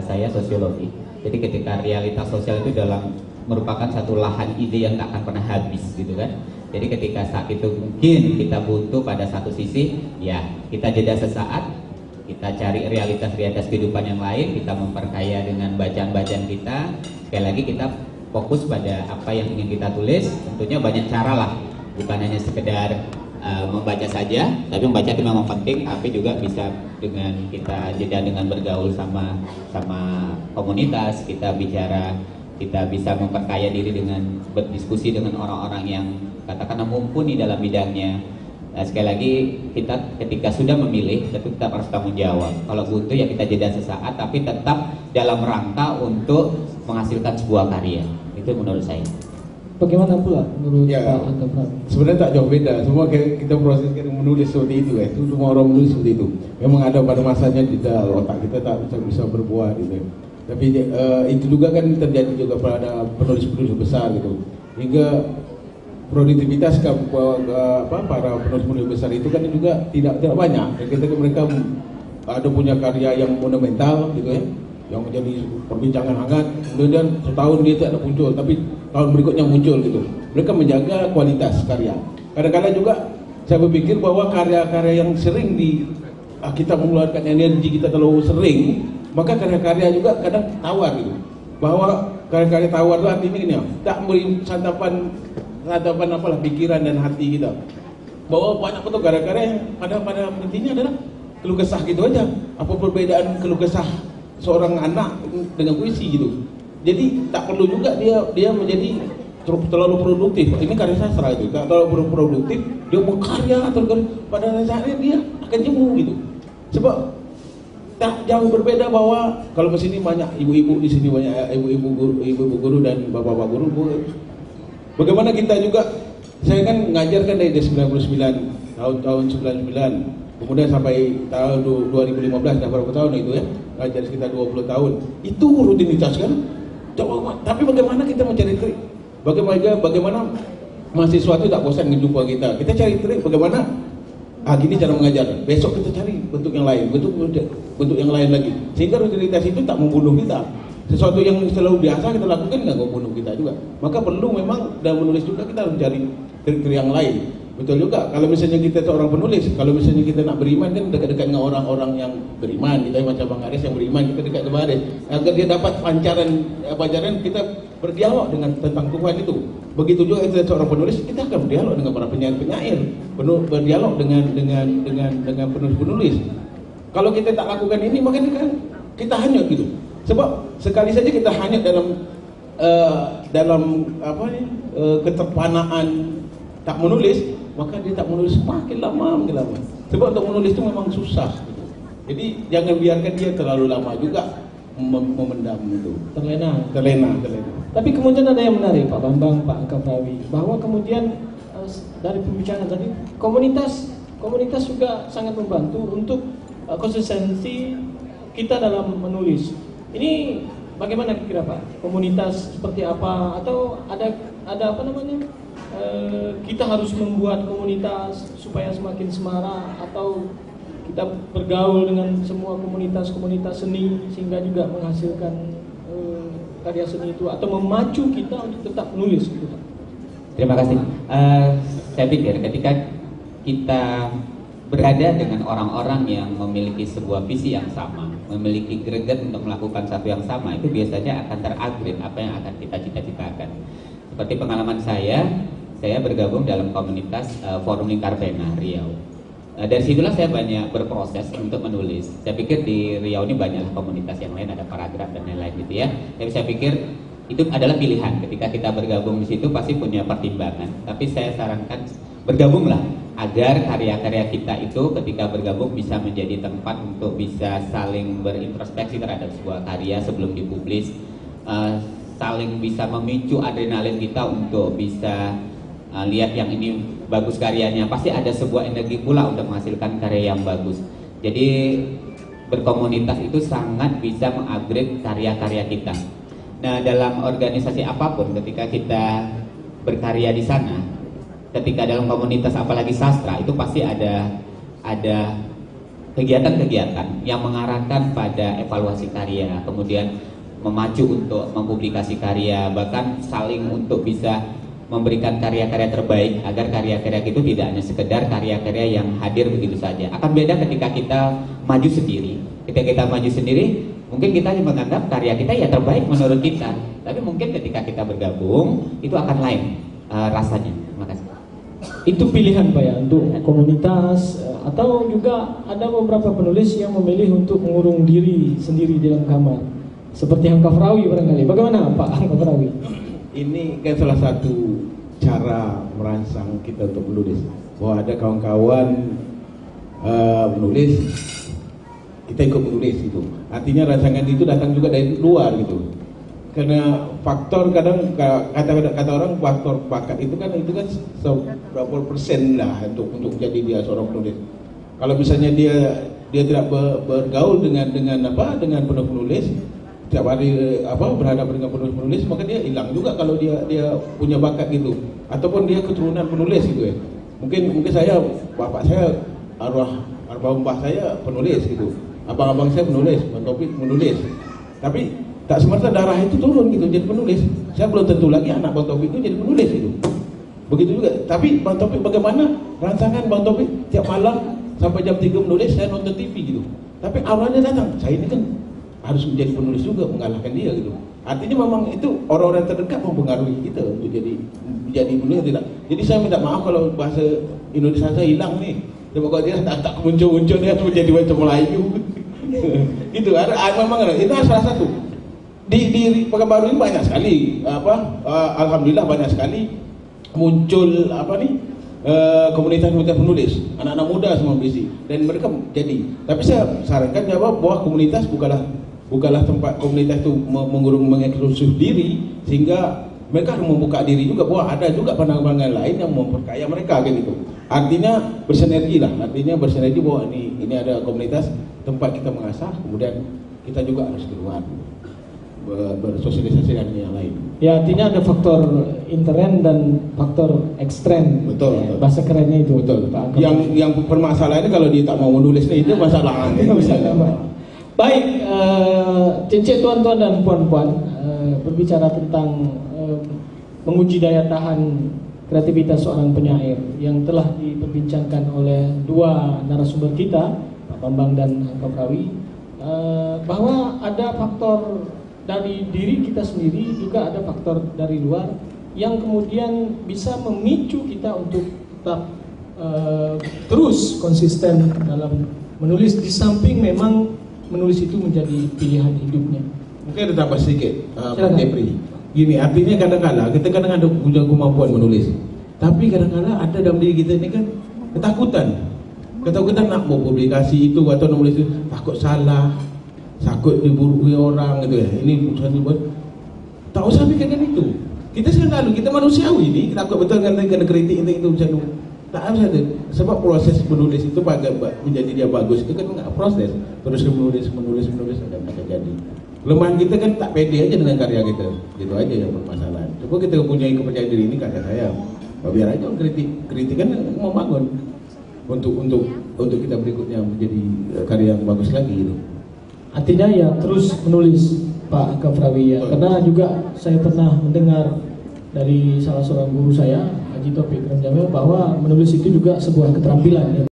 saya sosiologi. Jadi ketika realitas sosial itu merupakan satu lahan ide yang nggak akan pernah habis gitu kan. Jadi ketika saat itu mungkin kita butuh pada satu sisi, ya kita jeda sesaat, kita cari realitas kehidupan yang lain, kita memperkaya dengan bacaan-bacaan kita. Sekali lagi kita fokus pada apa yang ingin kita tulis. Tentunya banyak cara lah, bukan hanya sekedar membaca saja, tapi membaca itu memang penting, tapi juga bisa dengan kita jeda dengan bergaul sama komunitas, kita bisa memperkaya diri dengan berdiskusi dengan orang-orang yang katakanlah mumpuni dalam bidangnya. Nah, sekali lagi kita ketika sudah memilih tentu kita harus tanggung jawab. Kalau butuh ya kita jeda sesaat, tapi tetap dalam rangka untuk menghasilkan sebuah karya. Itu menurut saya. Bagaimana pula menurut ya, Pak Angga? sebenarnya tak jauh beda. Semua kita proses menulis seperti itu ya. Itu semua orang menulis seperti itu. Memang ada pada masanya otak kita tak bisa berbuat gitu. Tapi itu juga kan terjadi juga pada penulis-penulis besar gitu. Hingga produktivitas para penulis-penulis besar itu kan juga tidak banyak. Ketika mereka ada punya karya yang monumental gitu ya, yang menjadi perbincangan hangat, kemudian setahun dia tidak muncul, tapi tahun berikutnya muncul gitu. Mereka menjaga kualitas karya. Kadang-kadang juga saya berpikir bahwa karya-karya yang sering kita mengeluarkan energi kita terlalu sering, maka karya-karya juga kadang tawar gitu. Bahwa karya-karya tawar itu artinya gini ya, tak memberi santapan apalah pikiran dan hati kita. Bahwa banyak betul karya-karya yang pada intinya adalah keluh kesah gitu aja. Apa perbedaan keluh kesah seorang anak dengan puisi gitu. Jadi tak perlu juga dia menjadi terlalu produktif. Ini karya sastra itu, tak terlalu produktif, dia berkarya atau pada dasarnya dia akan jemu gitu. Sebab tak jauh berbeda bahwa kalau di sini banyak ibu-ibu, di sini banyak ibu-ibu guru dan bapak-bapak guru. Bagaimana kita juga, saya kan ngajar kan dari 99 tahun 99, kemudian sampai tahun 2015, dah berapa tahun itu ya, ngajar sekitar 20 tahun. Itu rutinitas kan. Tapi bagaimana kita mencari trik? Bagaimana mahasiswa itu tak bosan menjumpa kita? Kita cari trik bagaimana gini cara mengajar. Besok kita cari bentuk yang lain, bentuk yang lain lagi. Sehingga rutinitas itu tak membunuh kita. Sesuatu yang selalu biasa kita lakukan nggak membunuh kita juga. Maka perlu memang dalam menulis juga kita harus cari trik-trik yang lain. Betul juga, kalau misalnya kita seorang penulis, kalau misalnya kita nak beriman kan dekat-dekat dengan orang-orang yang beriman. Kita macam Bang Aris yang beriman, kita dekat dengan Aris. Agar dia dapat pancaran kita berdialog dengan tentang Tuhan itu. Begitu juga kita seorang penulis, kita akan berdialog dengan para penyair-penyair, berdialog dengan penulis-penulis. Kalau kita tak lakukan ini, maka kita hanyut gitu. Sebab sekali saja kita hanyut dalam keterpanaan tak menulis, maka dia tak menulis makin lama. Sebab untuk menulis itu memang susah gitu. Jadi jangan biarkan dia terlalu lama juga memendam itu. Terlena. Tapi kemudian ada yang menarik Pak Bambang, Pak Kafrawi, bahwa kemudian dari pembicaraan tadi komunitas juga sangat membantu untuk konsistensi kita dalam menulis. Ini bagaimana kira Pak? Komunitas seperti apa? Atau ada apa namanya? Kita harus membuat komunitas supaya semakin semarak, atau kita bergaul dengan semua komunitas seni sehingga juga menghasilkan karya seni itu, atau memacu kita untuk tetap menulis gitu Pak. Terima kasih. Saya pikir ketika kita berada dengan orang-orang yang memiliki sebuah visi yang sama, memiliki greget untuk melakukan satu yang sama, itu biasanya akan terupgrade apa yang akan kita cita-citakan. Seperti pengalaman saya bergabung dalam komunitas Forum Lingkar Pena Riau. Dari situlah saya banyak berproses untuk menulis. Saya pikir di Riau ini banyaklah komunitas yang lain, ada paragraf dan lain-lain gitu ya. Tapi saya pikir itu adalah pilihan. Ketika kita bergabung di situ pasti punya pertimbangan. Tapi saya sarankan bergabunglah agar karya-karya kita itu ketika bergabung bisa menjadi tempat untuk bisa saling berintrospeksi terhadap sebuah karya sebelum dipublis, saling bisa memicu adrenalin kita untuk bisa lihat yang ini bagus karyanya. Pasti ada sebuah energi pula untuk menghasilkan karya yang bagus. Jadi berkomunitas itu sangat bisa mengupgrade karya-karya kita. Nah, dalam organisasi apapun ketika kita berkarya di sana, ketika dalam komunitas apalagi sastra, itu pasti ada kegiatan-kegiatan yang mengarahkan pada evaluasi karya, kemudian memacu untuk mempublikasi karya, bahkan saling untuk bisa memberikan karya-karya terbaik agar karya-karya itu tidak hanya sekedar karya-karya yang hadir begitu saja. Akan beda ketika kita maju sendiri. Ketika kita maju sendiri, mungkin kita menganggap karya kita ya terbaik menurut kita. Tapi mungkin ketika kita bergabung, itu akan lain rasanya. Terima kasih. Itu pilihan Pak ya untuk komunitas, atau juga ada beberapa penulis yang memilih untuk mengurung diri sendiri dalam kamar, seperti Hamka Farawi barangkali. Bagaimana Pak Hamka Farawi? Ini kan salah satu cara merangsang kita untuk menulis, bahwa ada kawan-kawan menulis, kita ikut menulis gitu. Artinya rangsangan itu datang juga dari luar gitu. Karena faktor kadang kata orang faktor bakat itu kan berapa persen lah untuk jadi dia seorang penulis. Kalau misalnya dia tidak bergaul dengan penulis, setiap hari berhadapan dengan penulis, maka dia hilang juga kalau dia punya bakat gitu, ataupun dia keturunan penulis gitu ya. Mungkin saya, bapak saya, arwah saya penulis gitu, abang-abang saya penulis, Bang Taufik menulis, tapi tak semata darah itu turun gitu jadi penulis. Saya belum tentu lagi anak Bang Taufik itu jadi penulis gitu. Begitu juga. Tapi Bang Taufik bagaimana rancangan Bang Taufik tiap malam sampai jam 3 menulis, saya nonton TV gitu. Tapi awalnya datang, saya ini kan harus menjadi penulis juga, mengalahkan dia gitu. Artinya memang itu orang-orang terdekat mempengaruhi kita untuk jadi penulis tidak. Jadi saya minta maaf kalau bahasa Indonesia saya hilang nih. Sebab kalau dia tak muncul-muncul dia menjadi macam Melayu. Gitu. Memang itu salah satu. Di Pekanbaru ini banyak sekali alhamdulillah banyak sekali muncul komunitas-komunitas penulis, anak-anak muda semua berisi, dan mereka jadi. Tapi saya sarankan bahwa komunitas bukanlah tempat komunitas itu mengeksklusif diri, sehingga mereka harus membuka diri juga bahwa ada juga pandangan-pandangan lain yang memperkaya mereka gitu. Artinya bersinergi bahwa ini ada komunitas tempat kita mengasah, kemudian kita juga harus keluar bersosialisasi dengan yang lain. Ya, artinya ada faktor intern dan faktor ekstern. Betul, ya, betul. Bahasa kerennya itu. Betul. Pak. Yang permasalahannya kalau dia tak mau menulis itu masalah. Baik, cincin tuan-tuan dan puan-puan, berbicara tentang menguji daya tahan kreativitas seorang penyair yang telah diperbincangkan oleh dua narasumber kita, Pak Bambang dan Hamka Farawi, bahwa ada faktor dari diri kita sendiri, juga ada faktor dari luar yang kemudian bisa memicu kita untuk tetap terus konsisten dalam menulis, di samping memang menulis itu menjadi pilihan hidupnya. Mungkin ada tambah sedikit, Pak Depri. Gini, artinya kadang-kadang kita ada punya kemampuan menulis, tapi kadang-kadang ada dalam diri kita ini kan ketakutan nak mau publikasi itu atau nulis itu, takut salah, takut diburui orang gitu ya. Ini urusan dibuat, tak usah pikirkan itu. Kita selalu, kita manusiawi ini, kita takut betul kan kena kritik itu macam itu. Tak harus ada, sebab proses menulis itu menjadi dia bagus itu kan nggak proses, terus menulis ada macam jadi. Kelemahan kita kan tak pede aja dengan karya kita, gitu aja yang bermasalah. Coba kita punya kepercayaan diri ini, kata saya, biar aja kritik kan membangun untuk kita berikutnya menjadi karya yang bagus lagi gitu. Artinya ya terus menulis Pak Hamka Farawi ya, karena juga saya pernah mendengar dari salah seorang guru saya, Haji Taufik Ramjamil, bahwa menulis itu juga sebuah keterampilan ya.